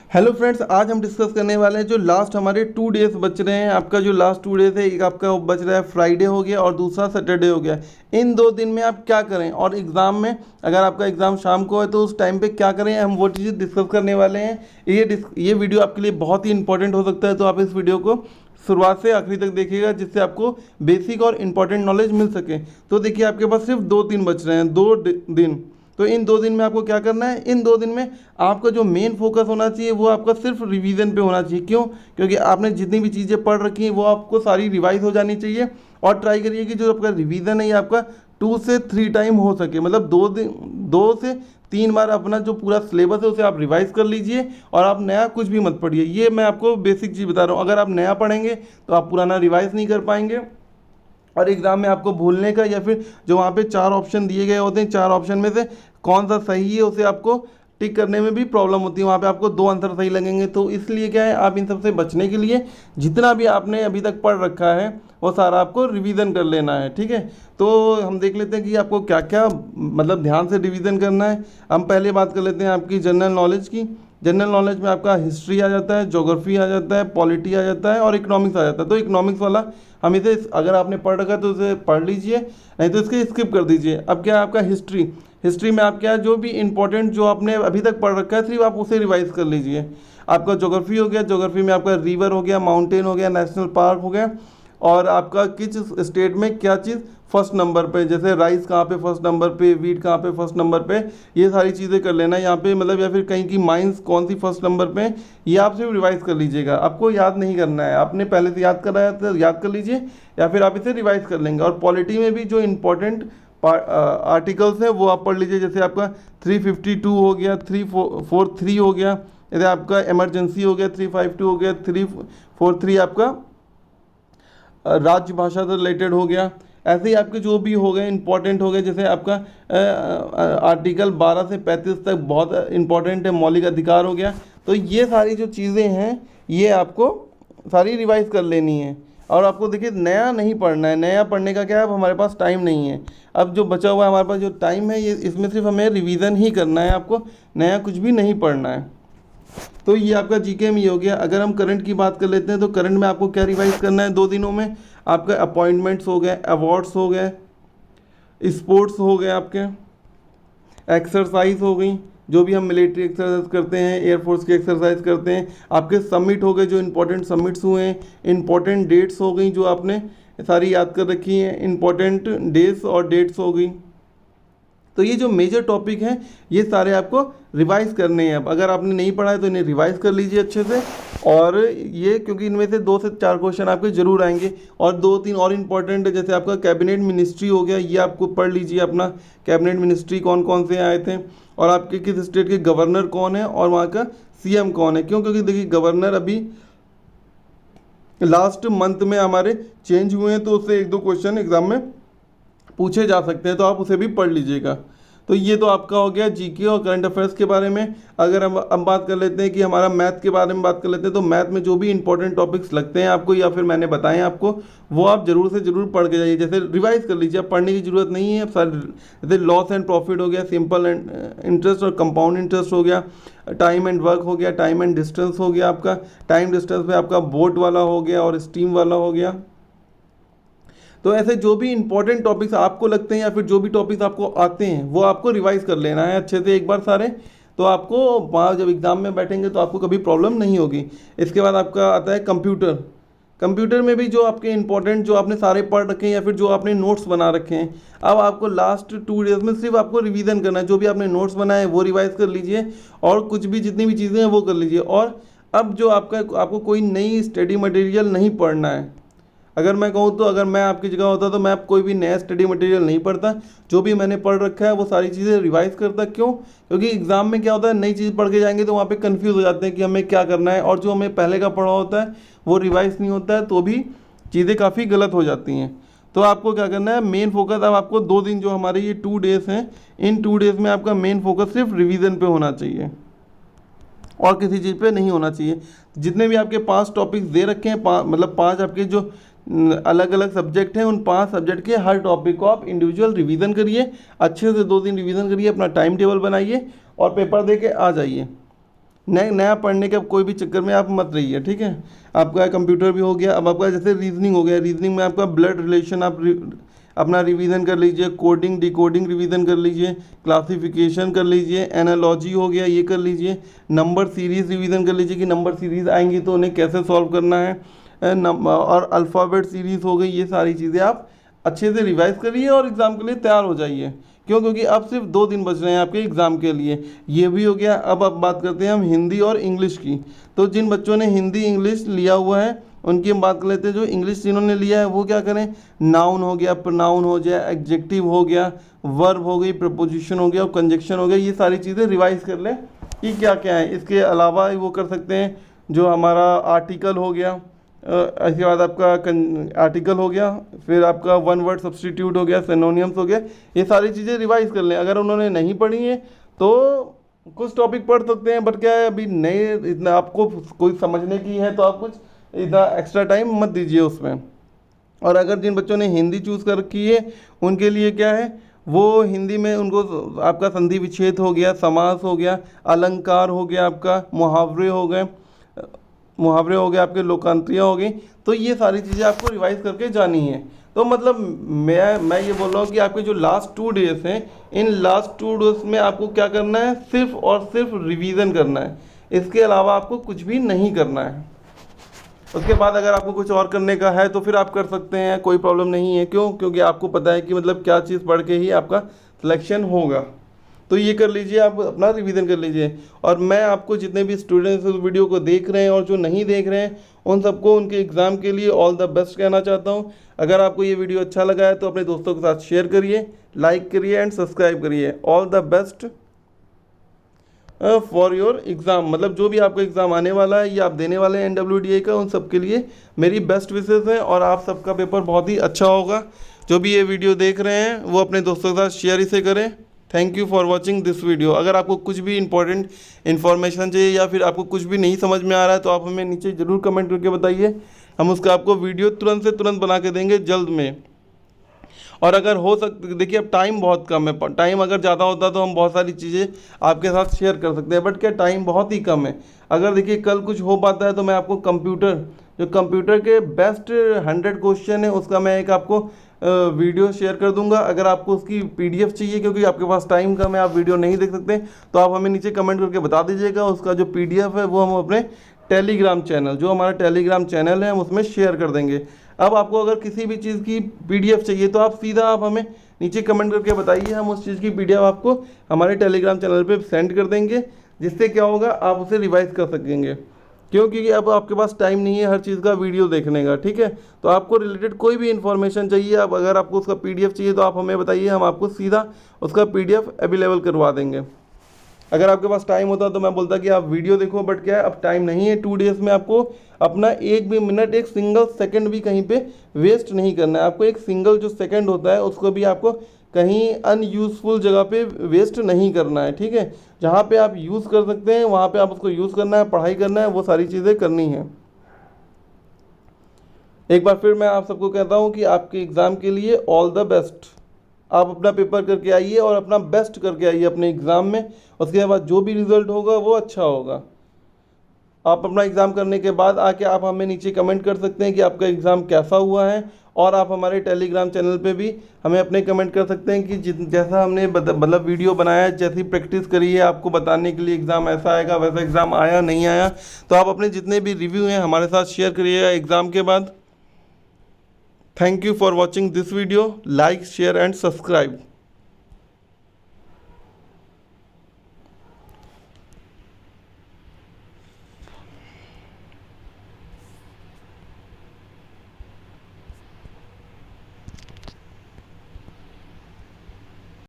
Hello friends, आज हम discuss करने वाले हैं जो लास्ट हमारे 2 डेज बच रहे हैं। आपका जो लास्ट 2 डेज है, एक आपका बच रहा है फ्राइडे हो गया और दूसरा सैटरडे हो गया। इन 2 दिन में आप क्या करें, और एग्ज़ाम में अगर आपका एग्ज़ाम शाम को है तो उस टाइम पे क्या करें, हम वो चीज़ें डिस्कस करने वाले हैं। ये वीडियो आपके लिए बहुत ही इंपॉर्टेंट हो सकता है, तो आप इस वीडियो को शुरुआत से आखिरी तक देखिएगा, जिससे आपको बेसिक और इम्पॉर्टेंट नॉलेज मिल सके। तो देखिए, आपके पास सिर्फ 2 दिन बच रहे हैं, 2 दिन। तो इन 2 दिन में आपको क्या करना है, इन 2 दिन में आपका जो मेन फोकस होना चाहिए वो आपका सिर्फ रिवीजन पे होना चाहिए। क्यों? क्योंकि आपने जितनी भी चीज़ें पढ़ रखी हैं वो आपको सारी रिवाइज हो जानी चाहिए। और ट्राई करिए कि जो आपका रिवीजन है ये आपका 2 से 3 टाइम हो सके, मतलब 2 से 3 बार अपना जो पूरा सिलेबस है उसे आप रिवाइज कर लीजिए, और आप नया कुछ भी मत पढ़िए। ये मैं आपको बेसिक चीज़ बता रहा हूँ। अगर आप नया पढ़ेंगे तो आप पुराना रिवाइज नहीं कर पाएंगे, और एग्ज़ाम में आपको भूलने का, या फिर जो वहाँ पे 4 ऑप्शन दिए गए होते हैं, 4 ऑप्शन में से कौन सा सही है उसे आपको टिक करने में भी प्रॉब्लम होती है। वहाँ पे आपको 2 आंसर सही लगेंगे। तो इसलिए क्या है, आप इन सब से बचने के लिए जितना भी आपने अभी तक पढ़ रखा है वो सारा आपको रिवीजन कर लेना है। ठीक है, तो हम देख लेते हैं कि आपको क्या क्या मतलब ध्यान से रिवीजन करना है। हम पहले बात कर लेते हैं आपकी जनरल नॉलेज की। जनरल नॉलेज में आपका हिस्ट्री आ जाता है, ज्योग्राफी आ जाता है, पॉलिटी आ जाता है और इकोनॉमिक्स आ जाता है। तो इकोनॉमिक्स वाला हम इसे, अगर आपने पढ़ रखा है तो उसे पढ़ लीजिए, नहीं तो इसके स्किप कर दीजिए। अब क्या है आपका हिस्ट्री। हिस्ट्री में आप क्या है, जो भी इंपॉर्टेंट जो आपने अभी तक पढ़ रखा है सिर्फ आप उसे रिवाइज कर लीजिए। आपका ज्योग्राफी हो गया, ज्योग्राफी में आपका रिवर हो गया, माउंटेन हो गया, नेशनल पार्क हो गया, और आपका किस स्टेट में क्या चीज़ फर्स्ट नंबर पे, जैसे राइस कहाँ पे फर्स्ट नंबर पे, वीट कहाँ पे फर्स्ट नंबर पे, ये सारी चीज़ें कर लेना यहाँ पे, मतलब या फिर कहीं की माइंस कौन सी फर्स्ट नंबर पे, ये आप सिर्फ रिवाइज कर लीजिएगा। आपको याद नहीं करना है, आपने पहले से याद कराया तो याद कर लीजिए, या फिर आप इसे रिवाइज कर लेंगे। और पॉलिटी में भी जो इंपॉर्टेंट आर्टिकल्स हैं वो आप पढ़ लीजिए। जैसे आपका 352 हो गया, 343 हो गया, जैसे आपका इमरजेंसी हो गया, 352 हो गया, 343 आपका राजभाषा से रिलेटेड हो गया। ऐसे ही आपके जो भी हो गए इंपॉर्टेंट हो गए, जैसे आपका आर्टिकल 12 से 35 तक बहुत इंपॉर्टेंट है, मौलिक अधिकार हो गया। तो ये सारी जो चीज़ें हैं ये आपको सारी रिवाइज कर लेनी है। और आपको देखिए, नया नहीं पढ़ना है। नया पढ़ने का क्या है, अब हमारे पास टाइम नहीं है। अब जो बचा हुआ है हमारे पास जो टाइम है, ये इसमें सिर्फ हमें रिवीजन ही करना है, आपको नया कुछ भी नहीं पढ़ना है। तो ये आपका जीके में ये हो गया। अगर हम करंट की बात कर लेते हैं तो करंट में आपको क्या रिवाइज करना है 2 दिनों में, आपका अपॉइंटमेंट्स हो गए, अवार्ड्स हो गए, स्पोर्ट्स हो गए, आपके एक्सरसाइज हो गई, जो भी हम मिलिट्री एक्सरसाइज करते हैं, एयरफोर्स की एक्सरसाइज करते हैं, आपके समिट हो गए, जो इंपॉर्टेंट समिट्स हुए हैं, इंपॉर्टेंट डेट्स हो गई जो आपने सारी याद कर रखी हैं, इंपॉर्टेंट डेज और डेट्स हो गई। तो ये जो मेजर टॉपिक हैं ये सारे आपको रिवाइज करने हैं। अब अगर आपने नहीं पढ़ा है तो इन्हें रिवाइज कर लीजिए अच्छे से। और ये, क्योंकि इनमें से 2 से 4 क्वेश्चन आपके जरूर आएंगे। और 2-3 और इम्पॉर्टेंट है, जैसे आपका कैबिनेट मिनिस्ट्री हो गया, ये आपको पढ़ लीजिए। अपना कैबिनेट मिनिस्ट्री कौन कौन से आए थे, और आपके किस स्टेट के गवर्नर कौन है, और वहाँ का सीएम कौन है। क्यों? क्योंकि देखिए, गवर्नर अभी लास्ट मंथ में हमारे चेंज हुए हैं, तो उससे 1-2 क्वेश्चन एग्जाम में पूछे जा सकते हैं, तो आप उसे भी पढ़ लीजिएगा। तो ये तो आपका हो गया जीके और करंट अफेयर्स के बारे में। अगर हम बात कर लेते हैं कि हमारा मैथ के बारे में बात कर लेते हैं, तो मैथ में जो भी इंपॉर्टेंट टॉपिक्स लगते हैं आपको, या फिर मैंने बताए आपको, वो आप जरूर से जरूर पढ़ के जाइए। जैसे रिवाइज कर लीजिए, अब पढ़ने की जरूरत नहीं है। अब सारे, जैसे लॉस एंड प्रॉफिट हो गया, सिंपल एंड इंटरेस्ट और कंपाउंड इंटरेस्ट हो गया, टाइम एंड वर्क हो गया, टाइम एंड डिस्टेंस हो गया, आपका टाइम डिस्टेंस में आपका बोट वाला हो गया और स्टीम वाला हो गया। तो ऐसे जो भी इंपॉर्टेंट टॉपिक्स आपको लगते हैं, या फिर जो भी टॉपिक्स आपको आते हैं, वो आपको रिवाइज कर लेना है अच्छे से एक बार सारे। तो आपको वहाँ जब एग्ज़ाम में बैठेंगे तो आपको कभी प्रॉब्लम नहीं होगी। इसके बाद आपका आता है कंप्यूटर। कंप्यूटर में भी जो आपके इंपॉर्टेंट, जो आपने सारे पढ़ रखे हैं या फिर जो आपने नोट्स बना रखे हैं, अब आपको लास्ट 2 डेज में सिर्फ आपको रिवीजन करना है। जो भी आपने नोट्स बनाए वो रिवाइज कर लीजिए, और कुछ भी जितनी भी चीज़ें हैं वो कर लीजिए। और अब जो आपको कोई नई स्टडी मटेरियल नहीं पढ़ना है। अगर मैं कहूँ तो, अगर मैं आपकी जगह होता तो मैं कोई भी नया स्टडी मटेरियल नहीं पढ़ता। जो भी मैंने पढ़ रखा है वो सारी चीज़ें रिवाइज करता। क्यों? क्योंकि एग्ज़ाम में क्या होता है, नई चीज़ पढ़ के जाएंगे तो वहाँ पे कंफ्यूज हो जाते हैं कि हमें क्या करना है, और जो हमें पहले का पढ़ा होता है वो रिवाइज नहीं होता है, तो भी चीज़ें काफ़ी गलत हो जाती हैं। तो आपको क्या करना है, मेन फोकस, अब आपको 2 दिन जो हमारे ये 2 डेज हैं, इन 2 डेज में आपका मेन फोकस सिर्फ रिविज़न पे होना चाहिए, और किसी चीज़ पे नहीं होना चाहिए। जितने भी आपके 5 टॉपिक्स दे रखे हैं, मतलब 5 आपके जो अलग अलग सब्जेक्ट हैं, उन 5 सब्जेक्ट के हर टॉपिक को आप इंडिविजुअल रिवीजन करिए, अच्छे से 2 दिन रिवीजन करिए, अपना टाइम टेबल बनाइए और पेपर दे के आ जाइए। नया पढ़ने के कोई भी चक्कर में आप मत रहिए, ठीक है। आपका कंप्यूटर भी हो गया, अब आपका जैसे रीजनिंग हो गया, रीजनिंग में आपका ब्लड रिलेशन आप अपना रिवीजन कर लीजिए, कोडिंग डिकोडिंग रिवीजन कर लीजिए, क्लासिफिकेशन कर लीजिए, एनालॉजी हो गया ये कर लीजिए, नंबर सीरीज़ रिवीजन कर लीजिए कि नंबर सीरीज़ आएंगी तो उन्हें कैसे सॉल्व करना है, और अल्फ़ाबेट सीरीज़ हो गई, ये सारी चीज़ें आप अच्छे से रिवाइज करिए और एग्ज़ाम के लिए तैयार हो जाइए। क्यों? क्योंकि अब सिर्फ 2 दिन बच रहे हैं आपके एग्ज़ाम के लिए। ये भी हो गया। अब बात करते हैं हम हिंदी और इंग्लिश की। तो जिन बच्चों ने हिंदी इंग्लिश लिया हुआ है उनकी हम बात कर लेते हैं। जो इंग्लिश जिन्होंने लिया है वो क्या करें, नाउन हो गया, प्रोनाउन हो गया, एडजेक्टिव हो गया, वर्ब हो गई, प्रपोजिशन हो गया और कंजक्शन हो गया, ये सारी चीज़ें रिवाइज कर लें कि क्या क्या है। इसके अलावा वो कर सकते हैं जो हमारा आर्टिकल हो गया, इसके बाद आपका आर्टिकल हो गया, फिर आपका वन वर्ड सब्स्टिट्यूट हो गया, सिनोनिम्स हो गया, ये सारी चीज़ें रिवाइज कर लें। अगर उन्होंने नहीं पढ़ी हैं तो कुछ टॉपिक पढ़ सकते हैं, बट क्या है अभी नए इतना आपको कोई समझने की है तो आप कुछ इतना एक्स्ट्रा टाइम मत दीजिए उसमें। और अगर जिन बच्चों ने हिंदी चूज़ कर रखी है उनके लिए क्या है, वो हिंदी में उनको आपका संधि विच्छेद हो गया, समास हो गया, अलंकार हो गया, आपका मुहावरे हो गए, आपके लोकांतरियाँ हो गई, तो ये सारी चीज़ें आपको रिवाइज करके जानी है। तो मतलब मैं ये बोल रहा हूँ कि आपके जो लास्ट 2 डेज हैं, इन लास्ट 2 डेज में आपको क्या करना है, सिर्फ और सिर्फ रिवीजन करना है। इसके अलावा आपको कुछ भी नहीं करना है। उसके बाद अगर आपको कुछ और करने का है तो फिर आप कर सकते हैं, कोई प्रॉब्लम नहीं है। क्यों? क्योंकि आपको पता है कि मतलब क्या चीज़ पढ़ के ही आपका सिलेक्शन होगा। तो ये कर लीजिए, आप अपना रिवीजन कर लीजिए। और मैं आपको जितने भी स्टूडेंट्स इस वीडियो को देख रहे हैं और जो नहीं देख रहे हैं उन सबको उनके एग्ज़ाम के लिए ऑल द बेस्ट कहना चाहता हूँ। अगर आपको ये वीडियो अच्छा लगा है तो अपने दोस्तों के साथ शेयर करिए, लाइक करिए एंड सब्सक्राइब करिए। All the best for your exam, मतलब जो भी आपका एग्ज़ाम आने वाला है, ये आप देने वाले हैं NWDA का, उन सब के लिए मेरी बेस्ट विशेज़ हैं और आप सबका पेपर बहुत ही अच्छा होगा। जो भी ये वीडियो देख रहे हैं वो अपने दोस्तों के साथ शेयर इसे करें। Thank you for watching this video. अगर आपको कुछ भी इंपॉर्टेंट इन्फॉर्मेशन चाहिए या फिर आपको कुछ भी नहीं समझ में आ रहा है तो आप हमें नीचे ज़रूर कमेंट करके बताइए, हम उसका आपको वीडियो तुरंत से तुरंत बना के देंगे जल्द में। और अगर हो सकता, देखिए अब टाइम बहुत कम है, टाइम अगर ज़्यादा होता तो हम बहुत सारी चीज़ें आपके साथ शेयर कर सकते हैं, बट क्या टाइम बहुत ही कम है। अगर देखिए कल कुछ हो पाता है तो मैं आपको कंप्यूटर के बेस्ट 100 क्वेश्चन है उसका मैं एक आपको वीडियो शेयर कर दूंगा। अगर आपको उसकी PDF चाहिए, क्योंकि आपके पास टाइम कम है, आप वीडियो नहीं देख सकते, तो आप हमें नीचे कमेंट करके बता दीजिएगा। उसका जो PDF है वो हम अपने टेलीग्राम चैनल, जो हमारा टेलीग्राम चैनल है, हम उसमें शेयर कर देंगे। अब आपको अगर किसी भी चीज़ की PDF चाहिए तो आप सीधा आप हमें नीचे कमेंट करके बताइए, हम उस चीज़ की PDF आपको हमारे टेलीग्राम चैनल पे सेंड कर देंगे, जिससे क्या होगा आप उसे रिवाइज कर सकेंगे। क्यों? क्योंकि अब आपके पास टाइम नहीं है हर चीज़ का वीडियो देखने का, ठीक है। तो आपको रिलेटेड कोई भी इन्फॉर्मेशन चाहिए, अब अगर आपको उसका PDF चाहिए तो आप हमें बताइए, हम आपको सीधा उसका PDF अवेलेबल करवा देंगे। अगर आपके पास टाइम होता तो मैं बोलता कि आप वीडियो देखो, बट क्या है अब टाइम नहीं है। 2 डेज़ में आपको अपना एक भी मिनट, एक सिंगल सेकंड भी कहीं पे वेस्ट नहीं करना है। आपको एक सिंगल जो सेकंड होता है उसको भी आपको कहीं अनयूज़फुल जगह पे वेस्ट नहीं करना है, ठीक है। जहाँ पे आप यूज़ कर सकते हैं वहाँ पे आप उसको यूज़ करना है, पढ़ाई करना है, वो सारी चीज़ें करनी है। एक बार फिर मैं आप सबको कहता हूँ कि आपके एग्ज़ाम के लिए ऑल द बेस्ट। आप अपना पेपर करके आइए और अपना बेस्ट करके आइए अपने एग्ज़ाम में। उसके बाद जो भी रिज़ल्ट होगा वो अच्छा होगा। आप अपना एग्ज़ाम करने के बाद आके आप हमें नीचे कमेंट कर सकते हैं कि आपका एग्ज़ाम कैसा हुआ है, और आप हमारे टेलीग्राम चैनल पे भी हमें अपने कमेंट कर सकते हैं कि जैसा हमने मतलब वीडियो बनाया, जैसी प्रैक्टिस करी है आपको बताने के लिए एग्ज़ाम ऐसा आएगा, वैसा एग्ज़ाम आया नहीं आया, तो आप अपने जितने भी रिव्यू हैं हमारे साथ शेयर करिएगा एग्ज़ाम के बाद। Thank you for watching this video. Like, share and subscribe.